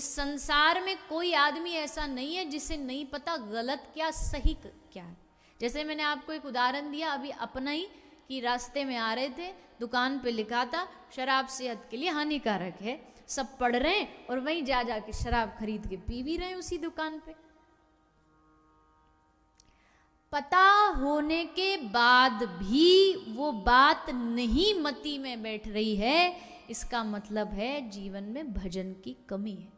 इस संसार में कोई आदमी ऐसा नहीं है जिसे नहीं पता गलत क्या सही क्या है। जैसे मैंने आपको एक उदाहरण दिया अभी अपना ही, कि रास्ते में आ रहे थे, दुकान पे लिखा था शराब सेहत के लिए हानिकारक है, सब पढ़ रहे हैं और वहीं जा जाके शराब खरीद के पी भी रहे हैं उसी दुकान पे। पता होने के बाद भी वो बात नहीं मति में बैठ रही है, इसका मतलब है जीवन में भजन की कमी है।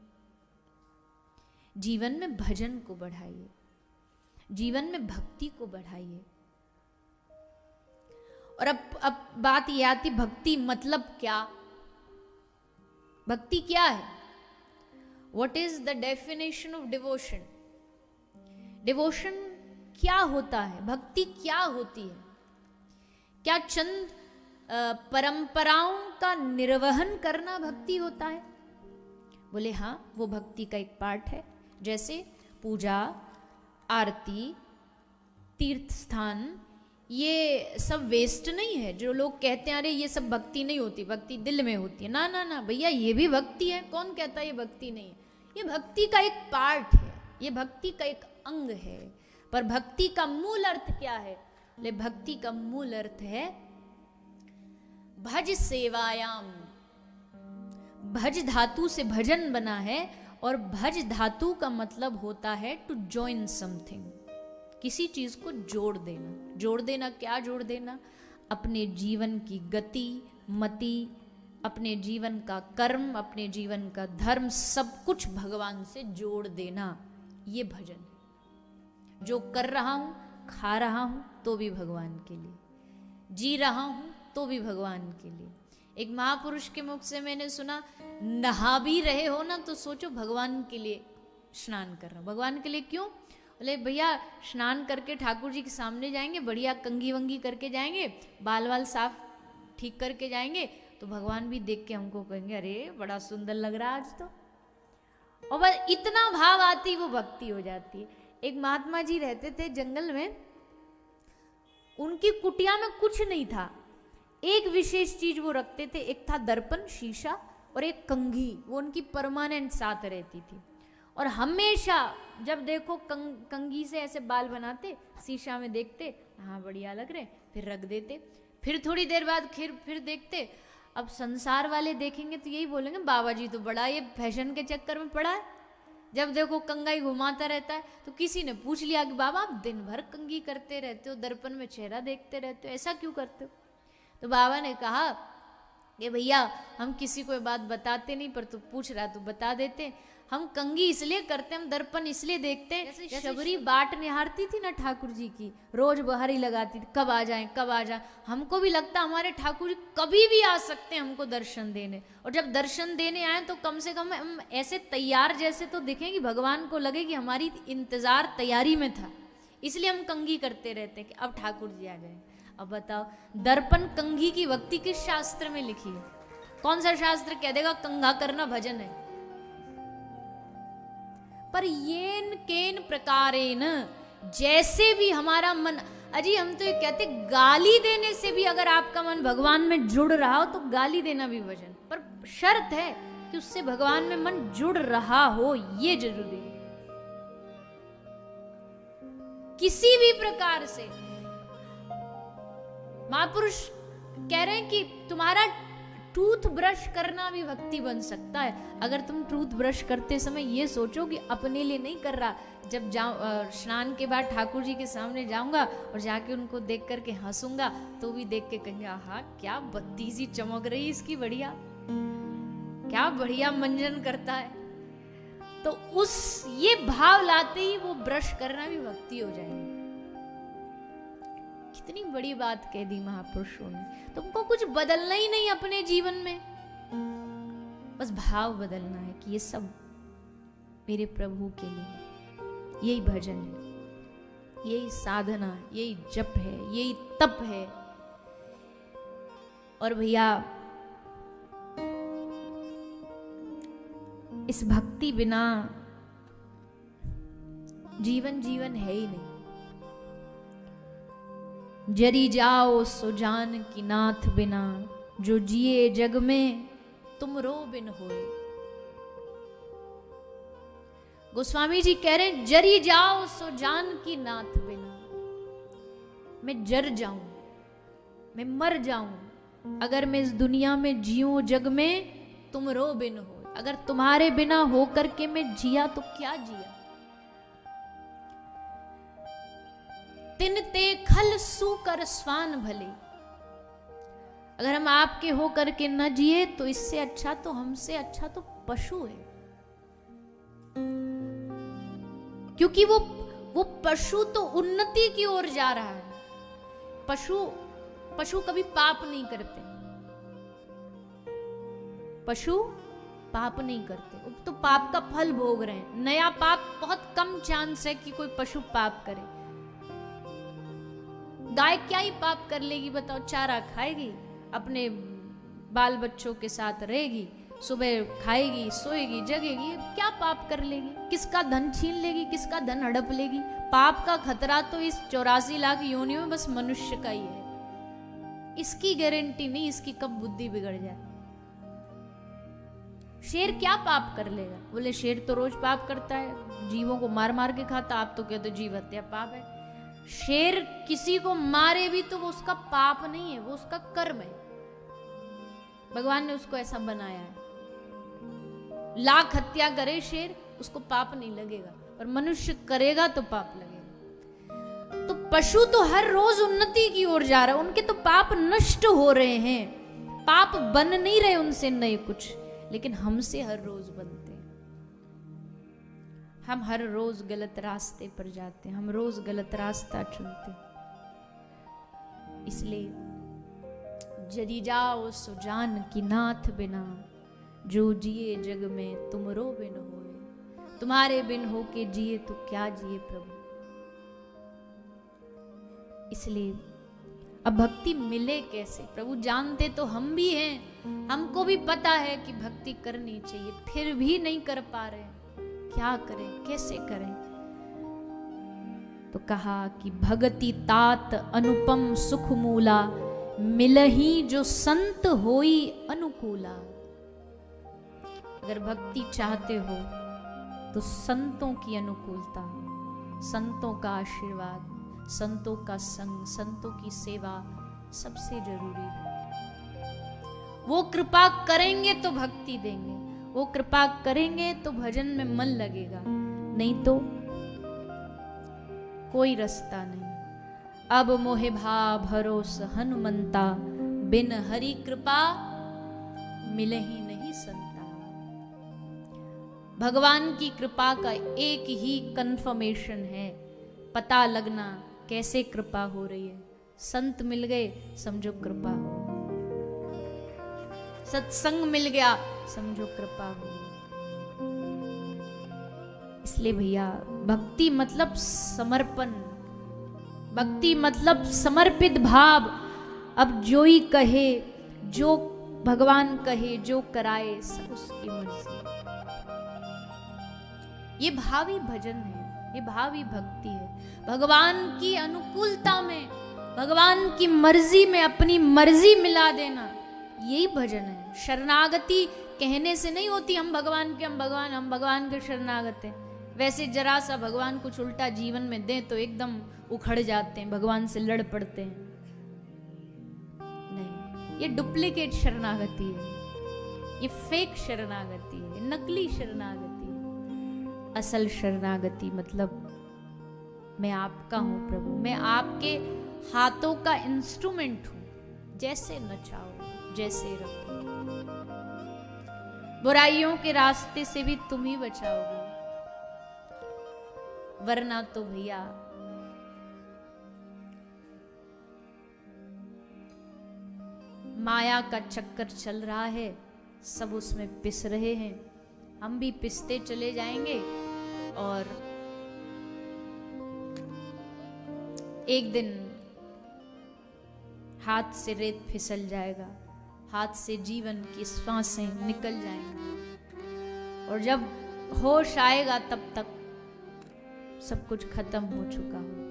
जीवन में भजन को बढ़ाइए, जीवन में भक्ति को बढ़ाइए। और अब बात ये आती, भक्ति मतलब क्या? भक्ति क्या है? What is the definition of devotion? Devotion क्या होता है? भक्ति क्या होती है? क्या चंद परंपराओं का निर्वहन करना भक्ति होता है? बोले हाँ, वो भक्ति का एक पार्ट है। जैसे पूजा, आरती, तीर्थ स्थान, ये सब वेस्ट नहीं है। जो लोग कहते हैं अरे ये सब भक्ति नहीं होती, भक्ति दिल में होती है, ना ना ना भैया, ये भी भक्ति है। कौन कहता है ये भक्ति नहीं है? ये भक्ति का एक पार्ट है, ये भक्ति का एक अंग है। पर भक्ति का मूल अर्थ क्या है? ले भक्ति का मूल अर्थ है भज सेवायाम। भज धातु से भजन बना है, और भज धातु का मतलब होता है टू जॉइन समथिंग, किसी चीज को जोड़ देना। जोड़ देना, क्या जोड़ देना? अपने जीवन की गति, मति, अपने जीवन का कर्म, अपने जीवन का धर्म, सब कुछ भगवान से जोड़ देना, ये भजन है। जो कर रहा हूं, खा रहा हूं तो भी भगवान के लिए, जी रहा हूं तो भी भगवान के लिए। एक महापुरुष के मुख से मैंने सुना, नहा भी रहे हो ना तो सोचो भगवान के लिए स्नान कर रहा हूं। भगवान के लिए क्यों? बोले भैया स्नान करके ठाकुर जी के सामने जाएंगे, बढ़िया कंघी वंगी करके जाएंगे, बाल वाल साफ ठीक करके जाएंगे, तो भगवान भी देख के हमको कहेंगे अरे बड़ा सुंदर लग रहा आज तो। और बस इतना भाव आती, वो भक्ति हो जाती है। एक महात्मा जी रहते थे जंगल में, उनकी कुटिया में कुछ नहीं था, एक विशेष चीज वो रखते थे, एक था दर्पण, शीशा, और एक कंघी, वो उनकी परमानेंट साथ रहती थी। और हमेशा जब देखो कंघी से ऐसे बाल बनाते, शीशा में देखते, हाँ बढ़िया लग रहे, फिर रख देते। फिर थोड़ी देर बाद फिर देखते। अब संसार वाले देखेंगे तो यही बोलेंगे बाबा जी तो बड़ा ये फैशन के चक्कर में पड़ा है, जब देखो कंघी घुमाता रहता है। तो किसी ने पूछ लिया कि बाबा आप दिन भर कंघी करते रहते हो, दर्पण में चेहरा देखते रहते हो, ऐसा क्यों करते हो? तो बाबा ने कहा कि भैया हम किसी को ये बात बताते नहीं, पर तू पूछ रहा तो बता देते। हम कंघी इसलिए करते, हम दर्पण इसलिए देखते हैं, जैसे शबरी बाट निहारती थी ना ठाकुर जी की, रोज बहारी लगाती थी, कब आ जाएं कब आ जाएं। हमको भी लगता हमारे ठाकुर जी कभी भी आ सकते हैं हमको दर्शन देने, और जब दर्शन देने आए तो कम से कम हम ऐसे तैयार जैसे तो दिखें कि भगवान को लगे कि हमारी इंतजार तैयारी में था। इसलिए हम कंघी करते रहते हैं कि अब ठाकुर जी आ जाए। अब बताओ, दर्पण कंघी की भक्ति किस शास्त्र में लिखी है? कौन सा शास्त्र कह देगा कंघा करना भजन है? पर येन केन प्रकारेण, जैसे भी हमारा मन, अजी हम तो ये कहते गाली देने से भी अगर आपका मन भगवान में जुड़ रहा हो तो गाली देना भी भजन, पर शर्त है कि उससे भगवान में मन जुड़ रहा हो, ये जरूरी है। किसी भी प्रकार से महापुरुष कह रहे हैं कि तुम्हारा टूथ ब्रश करना भी भक्ति बन सकता है। अगर तुम टूथ ब्रश करते समय ये सोचो कि अपने लिए नहीं कर रहा, जब स्नान के बाद ठाकुर जी के सामने जाऊंगा और जाके उनको देख करके हंसूंगा तो भी देख के कहेंगे आहा क्या बत्ती सी चमक रही इसकी, बढ़िया, क्या बढ़िया मंजन करता है। तो उस ये भाव लाते ही वो ब्रश करना भी भक्ति हो जाएगी। कितनी बड़ी बात कह दी महापुरुषों ने। तुमको कुछ बदलना ही नहीं अपने जीवन में, बस भाव बदलना है कि ये सब मेरे प्रभु के लिए। यही भजन है, यही साधना, यही जप है, यही तप है। और भैया इस भक्ति बिना जीवन जीवन है ही नहीं। जरी जाओ सो जान की नाथ बिना, जो जिए जग में तुम रो बिन होए। गोस्वामी जी कह रहे हैं, जरी जाओ सो जान की नाथ बिना। मैं जर जाऊं, मैं मर जाऊं, अगर मैं इस दुनिया में जीऊं जग में तुम रो बिन हो। अगर तुम्हारे बिना होकर के मैं जिया तो क्या जिया। तिन ते खल सू कर स्वान भले। अगर हम आपके हो करके न जिए तो इससे अच्छा, तो हमसे अच्छा तो पशु है। क्योंकि वो पशु तो उन्नति की ओर जा रहा है। पशु कभी पाप नहीं करते। पशु पाप नहीं करते, वो तो पाप का फल भोग रहे हैं। नया पाप बहुत कम चांस है कि कोई पशु पाप करे। गाय क्या ही पाप कर लेगी बताओ। चारा खाएगी, अपने बाल बच्चों के साथ रहेगी, सुबह खाएगी, सोएगी, जगेगी, क्या पाप कर लेगी। किसका धन छीन लेगी, किसका धन हड़प लेगी। पाप का खतरा तो इस 84 लाख योनियों में बस मनुष्य का ही है। इसकी गारंटी नहीं इसकी कब बुद्धि बिगड़ जाए। शेर क्या पाप कर लेगा। बोले शेर तो रोज पाप करता है, जीवों को मार मार के खाता। आप तो कहते जीव हत्या पाप है। शेर किसी को मारे भी तो वो उसका पाप नहीं है, वो उसका कर्म है। भगवान ने उसको ऐसा बनाया है। लाख हत्या करे शेर, उसको पाप नहीं लगेगा, पर मनुष्य करेगा तो पाप लगेगा। तो पशु तो हर रोज उन्नति की ओर जा रहा है, उनके तो पाप नष्ट हो रहे हैं, पाप बन नहीं रहे उनसे नए कुछ, लेकिन हमसे हर रोज बनते हैं। हम हर रोज गलत रास्ते पर जाते हैं, हम रोज गलत रास्ता चुनते हैं। इसलिए जरी जाओ सो जान की नाथ बिना, जो जिए जग में तुम रो बिन होए। तुम्हारे बिन हो के जिए तो क्या जिए प्रभु। इसलिए अब भक्ति मिले कैसे प्रभु, जानते तो हम भी हैं, हमको भी पता है कि भक्ति करनी चाहिए, फिर भी नहीं कर पा रहे। क्या करें, कैसे करें। तो कहा कि भगति तात अनुपम सुख मूला, मिलही जो संत होई अनुकूला। अगर भक्ति चाहते हो तो संतों की अनुकूलता, संतों का आशीर्वाद, संतों का संग, संतों की सेवा सबसे जरूरी है। वो कृपा करेंगे तो भक्ति देंगे, वो कृपा करेंगे तो भजन में मन लगेगा, नहीं तो कोई रास्ता नहीं। अब मोहे भा भरोस हनुमंता, बिन हरि कृपा मिले ही नहीं संता। भगवान की कृपा का एक ही कंफर्मेशन है, पता लगना कैसे कृपा हो रही है। संत मिल गए समझो कृपा हो, सत्संग मिल गया समझो कृपा हो। इसलिए भैया भक्ति मतलब समर्पण, भक्ति मतलब समर्पित भाव। अब जो ही कहे, जो भगवान कहे, जो कराए सब उसकी मर्जी। ये भावी भजन है, ये भावी भक्ति है। भगवान की अनुकूलता में, भगवान की मर्जी में अपनी मर्जी मिला देना, यही भजन है। शरणागति कहने से नहीं होती हम भगवान के, हम भगवान के शरणागत हैं। वैसे जरा सा भगवान कुछ उल्टा जीवन में दें तो एकदम उखड़ जाते हैं, भगवान से लड़ पड़ते हैं। नहीं, ये डुप्लीकेट शरणागति है, ये फेक शरणागति है, नकली शरणागति है। असल शरणागति मतलब मैं आपका हूं प्रभु, मैं आपके हाथों का इंस्ट्रूमेंट हूं, जैसे नचाओ जैसे रखो। बुराइयों के रास्ते से भी तुम ही बचाओगे, वरना तो भैया माया का चक्कर चल रहा है, सब उसमें पिस रहे हैं, हम भी पिसते चले जाएंगे और एक दिन हाथ से रेत फिसल जाएगा, हाथ से जीवन की सांसें निकल जाएंगी, और जब होश आएगा तब तक सब कुछ खत्म हो चुका हो।